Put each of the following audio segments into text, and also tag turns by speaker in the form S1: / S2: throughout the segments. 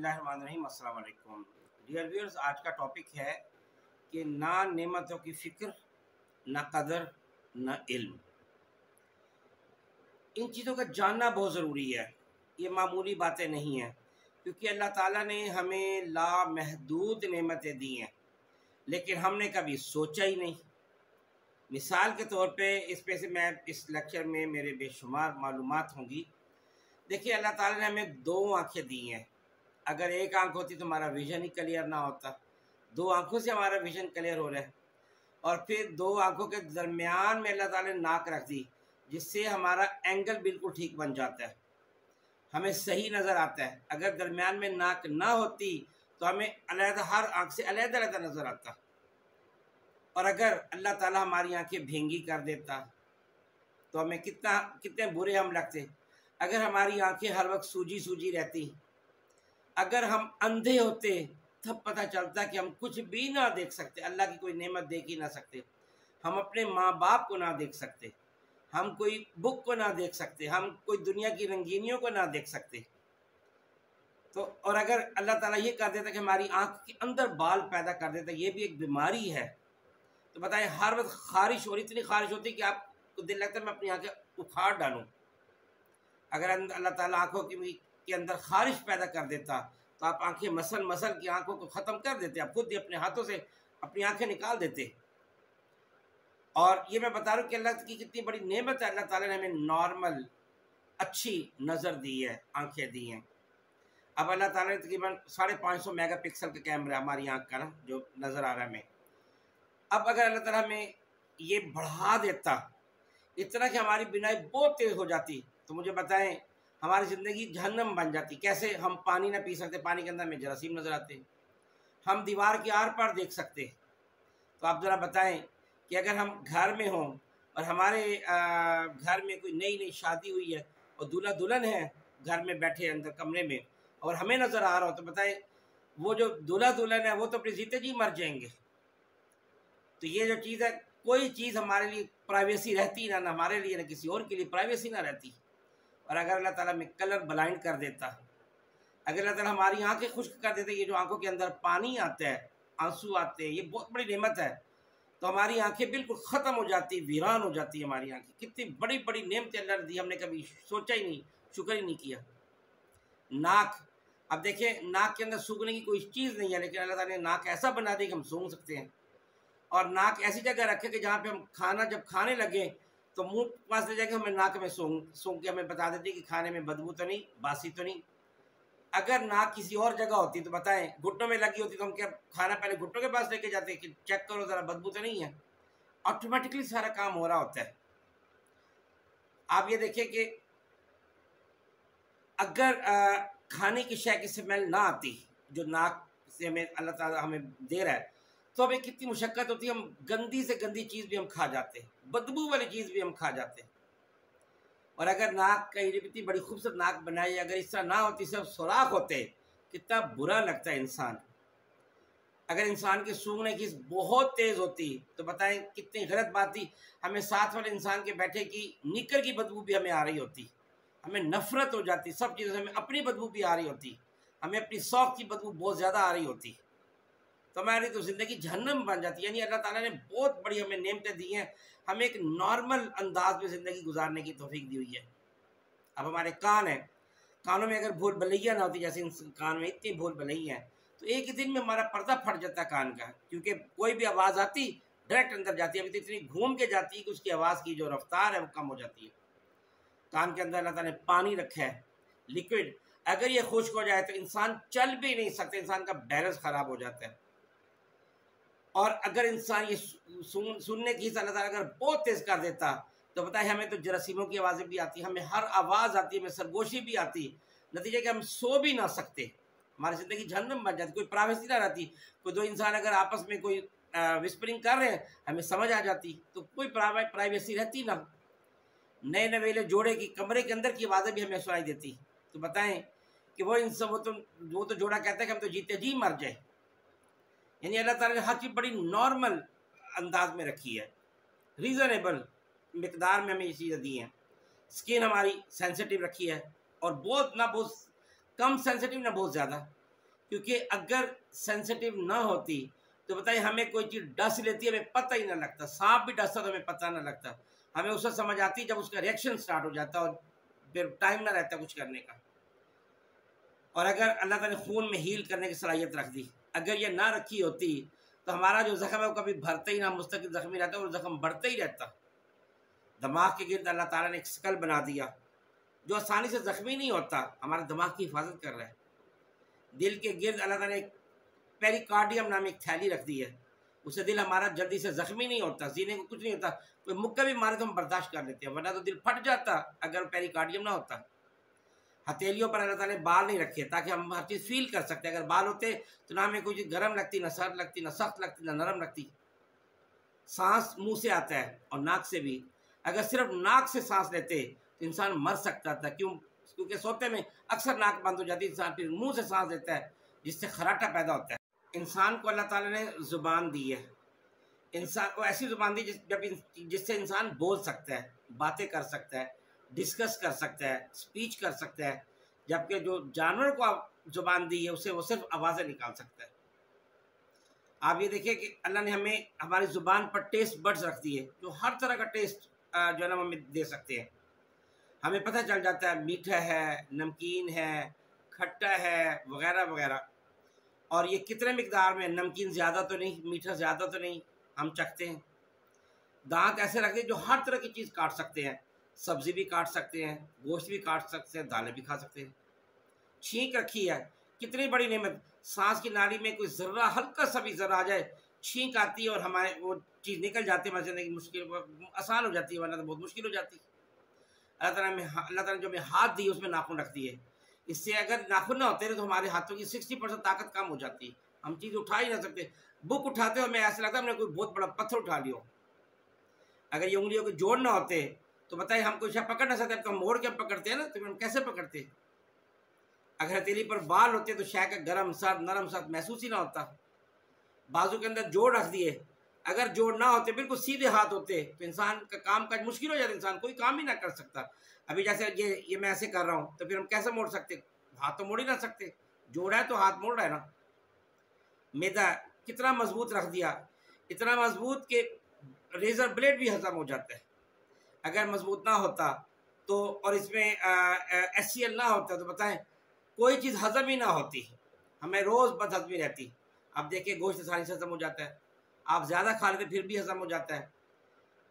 S1: बिस्मिल्लाहिर्रहमानिर्रहीम। अस्सलाम वालेकुम डियर व्यूअर्स, आज का टॉपिक है कि ना नेमतों की फ़िक्र, ना कदर, ना इल्म। इन चीज़ों का जानना बहुत ज़रूरी है। ये मामूली बातें नहीं हैं, क्योंकि अल्लाह ताला ने हमें लामहदूद नेमतें दी हैं, लेकिन हमने कभी सोचा ही नहीं। मिसाल के तौर पे इसमें से मैं इस लेक्चर में मेरे बेशुमार मालूमात होंगी। देखिए, अल्लाह ताला ने हमें दो आँखें दी हैं। अगर एक आँख होती तो हमारा विज़न ही क्लियर ना होता। दो आँखों से हमारा विज़न क्लियर हो रहा है, और फिर दो आँखों के दरमियान में अल्लाह ताला ने नाक रख दी, जिससे हमारा एंगल बिल्कुल ठीक बन जाता है, हमें सही नज़र आता है। अगर दरमियान में नाक ना होती तो हमें अलहदा, हर आँख से अलहदा अलहदा नज़र आता। और अगर अल्लाह ताला हमारी आँखें भींगी कर देता तो हमें कितने बुरे हम लगते। अगर हमारी आँखें हर वक्त सूजी सूजी रहती, अगर हम अंधे होते, तब पता चलता कि हम कुछ भी ना देख सकते, अल्लाह की कोई नेमत देख ही ना सकते। हम अपने माँ बाप को ना देख सकते, हम कोई बुक को ना देख सकते, हम कोई दुनिया की रंगीनियों को ना देख सकते। तो और अगर अल्लाह ताला ये कर देता कि हमारी आँख के अंदर बाल पैदा कर देता, ये भी एक बीमारी है। तो बताएं, हर वक्त खारिश हो रही, इतनी खारिश होती कि आपको दिल लगता है मैं अपनी आँखें उखाड़ डालूँ। अगर अल्लाह ताला आँखों के अंदर खारिश पैदा कर देता तो आप आंखें मसल की आंखों को ख़त्म कर देते, आप खुद ही अपने हाथों से अपनी आंखें निकाल देते। और ये मैं बता रहा हूँ कि अल्लाह की कितनी बड़ी नेमत है। अल्लाह ताला ने हमें नॉर्मल अच्छी नज़र दी है, आंखें दी हैं। अब अल्लाह ताला ने तकरीबन 550 मेगापिक्सल का कैमरा हमारी आंख का ना, जो नज़र आ रहा है हमें। अब अगर अल्लाह ताला हमें ये बढ़ा देता इतना कि हमारी बिनाई बहुत तेज़ हो जाती, तो मुझे बताएं हमारी ज़िंदगी जहन्नम बन जाती। कैसे? हम पानी ना पी सकते, पानी के अंदर में जरासीम नज़र आते। हम दीवार के आर पार देख सकते। तो आप ज़रा बताएं कि अगर हम घर में हों और हमारे घर में कोई नई नई शादी हुई है और दूल्हा दुल्हन है घर में बैठे अंदर कमरे में, और हमें नज़र आ रहा हो, तो बताएं वो जो दूल्हा दुल्हन है वो तो अपने जीते जी मर जाएंगे। तो ये जो चीज़ है, कोई चीज़ हमारे लिए प्राइवेसी रहती ना हमारे लिए, ना किसी और के लिए प्राइवेसी ना रहती। और अगर अल्लाह ताला में कलर ब्लाइंड कर देता, अगर अल्लाह ताला हमारी आंखें खुश्क कर देते, ये जो आंखों के अंदर पानी आता है, आंसू आते हैं, ये बहुत बड़ी नेमत है। तो हमारी आंखें बिल्कुल ख़त्म हो जाती, वीरान हो जाती हमारी आंखें। कितनी बड़ी बड़ी नेमतें अल्लाह ने दी, हमने कभी सोचा ही नहीं, शुक्र ही नहीं किया। नाक, अब देखें, नाक के अंदर सूंघने की कोई चीज़ नहीं है, लेकिन अल्लाह ताला ने नाक ऐसा बना दी कि हम सूंघ सकते हैं। और नाक ऐसी जगह रखे कि जहाँ पे हम खाना जब खाने लगे तो मुंह पास ले जाके हमें नाक में सूंघ के हमें बता देती कि खाने में बदबू तो नहीं, बासी तो नहीं। अगर नाक किसी और जगह होती तो बताएं, घुटनों में लगी होती तो हम क्या खाना पहले घुटनों के पास लेके जाते कि चेक करो ज़रा बदबू तो नहीं है। ऑटोमेटिकली सारा काम हो रहा होता है। आप ये देखिए कि अगर खाने की शय की स्मेल ना आती, जो नाक से हमें अल्लाह ताला हमें दे रहा है, तो हमें कितनी मुशक्क़त होती है। हम गंदी से गंदी चीज़ भी हम खा जाते हैं, बदबू वाली चीज़ भी हम खा जाते हैं। और अगर नाक का इतनी बड़ी खूबसूरत नाक बनाई, अगर इस तरह ना होती, सब सुराख होते, कितना बुरा लगता है इंसान। अगर इंसान की सूंघने की बहुत तेज़ होती तो बताएं कितनी गलत बात थी। हमें साथ वाले इंसान के बैठे की निकर की बदबू भी हमें आ रही होती, हमें नफरत हो जाती, सब चीज़ों से हमें अपनी बदबू भी आ रही होती, हमें अपनी शौक़ की बदबू बहुत ज़्यादा आ रही होती, तो हमारी तो ज़िंदगी जहन्नम बन जाती। यानी अल्लाह ताला ने बहुत बड़ी हमें नेमतें दी हैं, हमें एक नॉर्मल अंदाज में ज़िंदगी गुजारने की तौफीक दी हुई है। अब हमारे कान हैं, कानों में अगर भूल भलैया ना होती, जैसे कान में इतनी भूल भलैया है, तो एक ही दिन में हमारा पर्दा फट जाता कान का, क्योंकि कोई भी आवाज़ आती डायरेक्ट अंदर जाती है। अभी तो इतनी घूम के जाती है कि उसकी आवाज़ की जो रफ्तार है वो कम हो जाती है। कान के अंदर अल्लाह ताला ने पानी रखा है, लिक्विड, अगर ये खुश्क हो जाए तो इंसान चल भी नहीं सकते, इंसान का बैलेंस ख़राब हो जाता है। और अगर इंसान ये सुनने की अल्लाह ताला अगर बहुत तेज़ कर देता, तो बताए हमें तो जरासीमों की आवाज़ें भी आती, हमें हर आवाज़ आती, हमें सरगोशी भी आती, नतीजे कि हम सो भी ना सकते, हमारी ज़िंदगी जहन्नम बन जाती, कोई प्राइवेसी ना रहती। कोई दो इंसान अगर आपस में कोई विस्परिंग कर रहे हैं, हमें समझ आ जाती, तो कोई प्राइवेसी रहती ना। नए नवेले जोड़े की कमरे के अंदर की आवाज़ें भी हमें सुनाई देती। तो बताएं कि वो इंसान, वो तो जोड़ा कहता है कि हम तो जीते जी मर जाए। यानी अल्लाह ताला ने हर चीज़ बड़ी नॉर्मल अंदाज में रखी है, रीज़नेबल मिकदार में हमें ये चीज़ें दी हैं। स्किन हमारी सेंसिटिव रखी है, और बहुत ना बहुत कम सेंसिटिव ना बहुत ज़्यादा। क्योंकि अगर सेंसिटिव ना होती तो बताइए हमें कोई चीज़ डस लेती है, हमें पता ही ना लगता। सांप भी डसता तो हमें पता ना लगता। हमें उससे समझ आती जब उसका रिएक्शन स्टार्ट हो जाता और फिर टाइम ना रहता कुछ करने का। और अगर अल्लाह ताला ने खून में हील करने की सलाहियत रख दी, अगर ये ना रखी होती तो हमारा जो जख्म है वो कभी भरता ही ना, मुस्तकिल जख्मी रहता और जख्म बढ़ता ही रहता। दिमाग के गिर्द अल्लाह ताला ने एक शकल बना दिया जो आसानी से जख्मी नहीं होता, हमारे दिमाग की हिफाजत कर रहा है। दिल के गिर्द अल्लाह ताला ने एक पेरिकार्डियम नाम एक थैली रख दी है, उससे दिल हमारा जल्दी से जख्मी नहीं होता, सीने को कुछ नहीं होता। कोई मुक्का भी मारे तो हम बर्दाश्त कर लेते हैं, वरना तो दिल फट जाता अगर पेरिकार्डियम ना होता। हथेलियों पर अल्लाह ताला ने बाल नहीं रखे ताकि हम हर चीज़ फील कर सकते। अगर बाल होते तो ना हमें कोई चीज़ गर्म लगती, ना सर्द लगती, ना सख्त लगती, ना नरम लगती। सांस मुंह से आता है और नाक से भी। अगर सिर्फ नाक से सांस लेते तो इंसान मर सकता था। क्यों? क्योंकि सोते में अक्सर नाक बंद हो जाती है, इंसान फिर मुंह से सांस लेता है जिससे खराटा पैदा होता है। इंसान को अल्लाह ताला ने ज़ुबान दी है, इंसान को ऐसी ज़ुबान दी जिससे इंसान बोल सकता है, बातें कर सकता है, डिस्कस कर सकता है, स्पीच कर सकता है। जबकि जो जानवर को आप ज़ुबान दी है उसे वो सिर्फ आवाज़ें निकाल सकता है। आप ये देखिए कि अल्लाह ने हमें हमारी ज़ुबान पर टेस्ट बड्स रख दिए जो हर तरह का टेस्ट जो है ना हमें दे सकते हैं। हमें पता चल जाता है मीठा है, नमकीन है, खट्टा है, वगैरह वगैरह। और ये कितने मिकदार में, नमकीन ज़्यादा तो नहीं, मीठा ज़्यादा तो नहीं, हम चखते हैं। दांत ऐसे रखते हैं जो हर तरह की चीज़ काट सकते हैं, सब्ज़ी भी काट सकते हैं, गोश्त भी काट सकते हैं, दालें भी खा सकते हैं। छींक रखी है, कितनी बड़ी नेमत। सांस की नाली में कोई ज़र्रा, हल्का सा भी ज़र्रा आ जाए, छींक आती है और हमारे वो चीज़ निकल जाती है, मरने की मुश्किल आसान हो जाती है, वरना तो बहुत मुश्किल हो जाती है। अल्लाह ताला ने जो हमें हाथ दी उसमें नाखून रख दिए। इससे अगर नाखून ना होते तो हमारे हाथों की 60% ताकत कम हो जाती, हम चीज़ उठा ही ना सकते। बुक उठाते हो हमें ऐसा लगता है हमने कोई बहुत बड़ा पत्थर उठा लिया। अगर ये उंगलियों के जोड़ ना होते तो बताइए हम कोई पकड़ ना सकते। हम मोड़ के पकड़ते हैं ना, तो हम कैसे पकड़ते? अगर हथेली पर बाल होते तो शायद गर्म सर्द नरम सर्द महसूस ही ना होता। बाजू के अंदर जोड़ रख दिए, अगर जोड़ ना होते, बिल्कुल सीधे हाथ होते तो इंसान का काम काज मुश्किल हो जाता, इंसान कोई काम ही ना कर सकता। अभी जैसे ये मैं ऐसे कर रहा हूँ तो फिर हम कैसे मोड़ सकते? हाथ तो मोड़ ही ना सकते, जोड़ है तो हाथ मोड़ रहा है ना। मैदा कितना मजबूत रख दिया, इतना मजबूत कि रेजर ब्लेड भी हजम हो जाता है। अगर मजबूत ना होता तो, और इसमें HCl ना होता तो बताएं कोई चीज़ हजम ही ना होती, हमें रोज़ बदहजमी रहती। अब देखिए गोश्त आसानी से हजम हो जाता है, आप ज़्यादा खा लेते फिर भी हजम हो जाता है।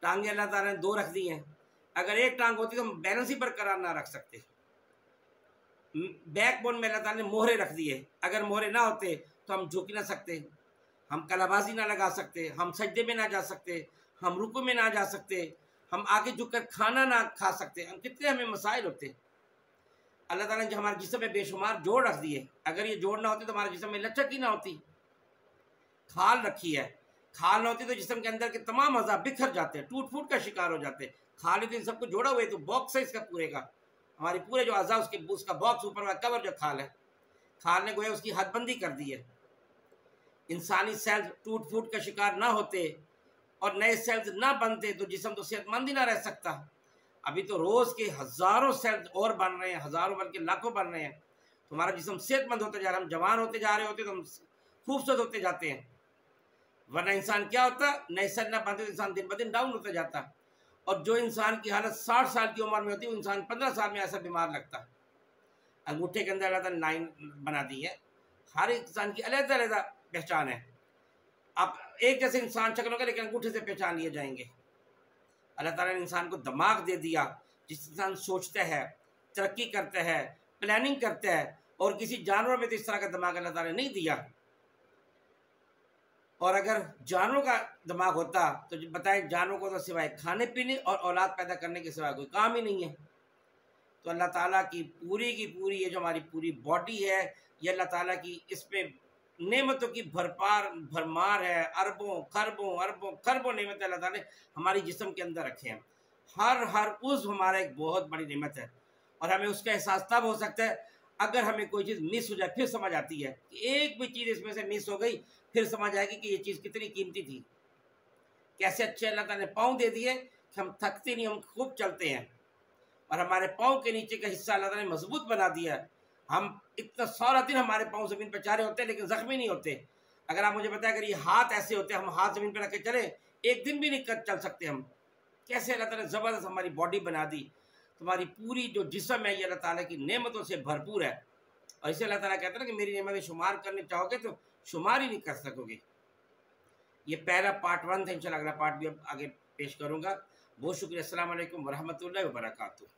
S1: टांगे अल्लाह ताला ने 2 रख दी हैं, अगर एक टांग होती तो हम बैलेंस ही बरकरार ना रख सकते। बैक बोन में अल्लाह ताला ने मोहरे रख दिए, अगर मोहरे ना होते तो हम झुक ना सकते, हम कलाबाजी ना लगा सकते, हम सजदे में ना जा सकते, हम रुकू में ना जा सकते, हम आगे झुक कर खाना ना खा सकते। हम कितने हमें मसाइल होते। अल्लाह ताला ने जो हमारे जिस्म में बेशुमार जोड़ रख दिए, अगर ये जोड़ ना होते तो हमारे जिस्म में लचक ही ना होती। खाल रखी है, खाल ना होती तो जिस्म के अंदर के तमाम अज़ा बिखर जाते हैं, टूट फूट का शिकार हो जाते हैं। खाल तो इन सबको जोड़ा हुआ है तो बॉक्स है इसका पूरे का, हमारे पूरे जो अज़ा उसका बॉक्स ऊपर का कवर जो खाल है, खाल ने गोया उसकी हदबंदी कर दी है। इंसानी सेल्स टूट फूट का शिकार ना होते और नए सेल्स ना बनते तो जिस्म तो सेहतमंद ही ना रह सकता। अभी तो रोज़ के हज़ारों सेल्स और बन रहे हैं, हज़ारों बल्कि लाखों बन रहे हैं, तो हमारा जिस्म सेहतमंद होते जा रहा है, हम जवान होते जा रहे होते तो हम खूबसूरत होते जाते हैं। वरना इंसान क्या होता, नए सेल ना बनते तो इंसान दिन ब दिन डाउन होता जाता। और जो इंसान की हालत 60 साल की उम्र में होती है वो इंसान 15 साल में ऐसा बीमार लगता। अंगूठे के अंदर अल्लाह ताला ने लाइन बना दी है, हर इंसान की अलग अलग पहचान है। आप एक जैसे इंसान शक्ल होगा लेकिन अंगूठे से पहचान लिए जाएंगे। अल्लाह ताला ने इंसान को दिमाग दे दिया, जिस इंसान सोचता है, तरक्की करता है, प्लानिंग करता है, और किसी जानवर में तो इस तरह का दिमाग अल्लाह ताला ने नहीं दिया। और अगर जानवरों का दिमाग होता तो बताएं जानवरों को तो सिवाय खाने पीने और औलाद पैदा करने के सिवाय कोई काम ही नहीं है। तो अल्लाह ताला की पूरी ये जो हमारी पूरी बॉडी है, ये अल्लाह ताला की इसमें नेमतों की भरमार है। अरबों खरबों नेमत अल्लाह ताला ने हमारी जिस्म के अंदर रखे हैं। हर उज़्व हमारा एक बहुत बड़ी नेमत है, और हमें उसका एहसास तब हो सकता है अगर हमें कोई चीज़ मिस हो जाए। फिर समझ आती है कि एक भी चीज़ इसमें से मिस हो गई, फिर समझ आएगी कि ये चीज़ कितनी कीमती थी। कैसे अच्छे अल्लाह ताला ने पाँव दे दिए कि हम थकते नहीं, हम खूब चलते हैं। और हमारे पाँव के नीचे का हिस्सा अल्लाह ताला ने मजबूत बना दिया है, हम इतना सारा दिन हमारे पाँव ज़मीन पर चारे होते हैं लेकिन ज़ख्मी नहीं होते। अगर आप मुझे बताएं अगर ये हाथ ऐसे होते, हम हाथ ज़मीन पर रख के चले, एक दिन भी नहीं चल सकते हम। कैसे अल्लाह ताला ने ज़बरदस्त हमारी बॉडी बना दी। तुम्हारी पूरी जो जिस्म है ये अल्लाह ताला की नेमतों से भरपूर है। और इसे अल्लाह ताला कहता है ना कि मेरी नेमतें शुमार करने चाहोगे तो शुमार ही नहीं कर सकोगे। ये पहला पार्ट 1 था। इंशाल्लाह अगला पार्ट भी अब आगे पेश करूँगा। बहुत शुक्रिया। अस्सलाम वालेकुम वरहमतुल्लाहि वबरकातुहू।